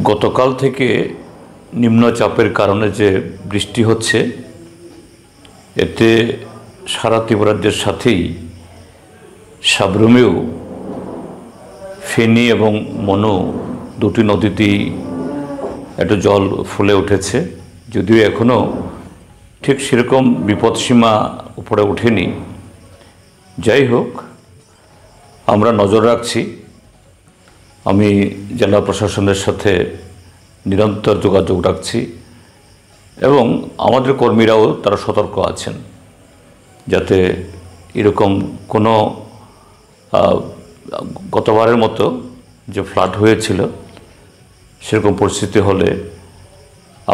গতকাল থেকে নিম্নচাপের কারণে যে বৃষ্টি হচ্ছে এতে সারা ত্রিপুরাজ্যের সাথেই সাবরুমেও ফেনী এবং মনু দুটি নদীতেই একটু জল ফুলে উঠেছে, যদিও এখনও ঠিক সেরকম বিপদসীমা উপরে ওঠেনি। যাই হোক, আমরা নজর রাখছি। আমি জেলা প্রশাসনের সাথে নিরন্তর যোগাযোগ রাখছি এবং আমাদের কর্মীরাও তারা সতর্ক আছেন যাতে এরকম কোনো গতবারের মতো যে ফ্লাড হয়েছিল সেরকম পরিস্থিতি হলে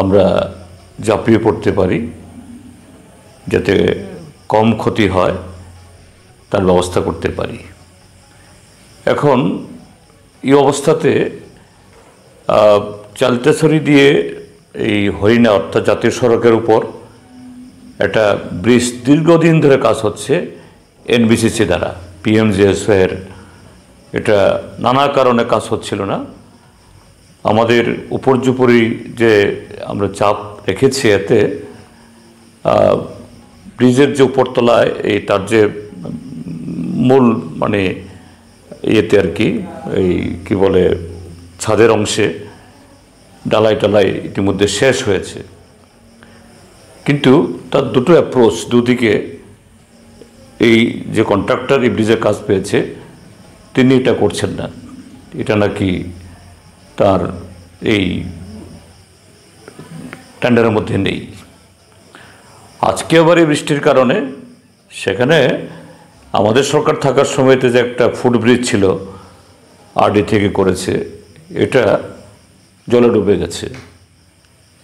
আমরা ঝাঁপিয়ে পড়তে পারি, যাতে কম ক্ষতি হয় তার ব্যবস্থা করতে পারি। এখন এই অবস্থাতে চালতেছড়ি দিয়ে এই হরিণা অর্থাৎ জাতীয় সড়কের উপর একটা ব্রিজ দীর্ঘদিন ধরে কাজ হচ্ছে এনবিসিসি দ্বারা, পিএমজিএসওয়াই-এর। এটা নানা কারণে কাজ হচ্ছিল না। আমাদের উপর্যুপরি যে আমরা চাপ রেখেছি এতে ব্রিজের যে উপরতলায় এই তার যে মূল ইয়েতে আর কি, এই কি বলে ছাদের অংশে ডালাই টালাই ইতিমধ্যে শেষ হয়েছে, কিন্তু তার দুটো অ্যাপ্রোচ, দুদিকে এই যে কন্ট্রাক্টর এই ব্রিজের কাজ পেয়েছে তিনি এটা করছেন না, এটা নাকি তার এই টেন্ডারের মধ্যে নেই। আজকে আবার এই বৃষ্টির কারণে সেখানে আমাদের সরকার থাকার সময়তে যে একটা ফুটব্রিজ ছিল আরডি থেকে করেছে, এটা জলে ডুবে গেছে।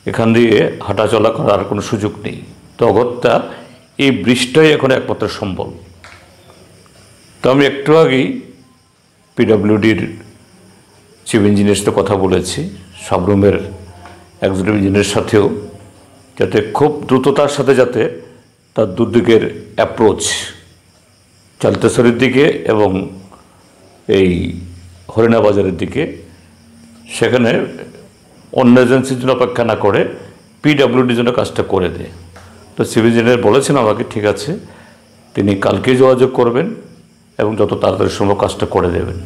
এখান দিয়ে হাঁটা চলা করার কোনো সুযোগ নেই। তো অগত্যা এই ব্রিজটাই এখন একমাত্র সম্বল। তো আমি একটু আগেই পিডব্লিউডির চিফ ইঞ্জিনিয়ারের সাথে কথা বলেছি, সাবরুমের এক্সিকিউটিভ ইঞ্জিনিয়ারের সাথেও, যাতে খুব দ্রুততার সাথে যাতে তার দুদিকের অ্যাপ্রোচ চালতেছড়ির দিকে এবং এই হরিণা বাজারের দিকে, সেখানে অন্য এজেন্সির জন্য অপেক্ষা না করে পিডব্লিউডির জন্য কাজটা করে দেয়। তো চিফ ইঞ্জিনিয়ার বলেছেন আমাকে, ঠিক আছে, তিনি কালকেই যোগাযোগ করবেন এবং যত তাড়াতাড়ি সম্ভব কাজটা করে দেবেন।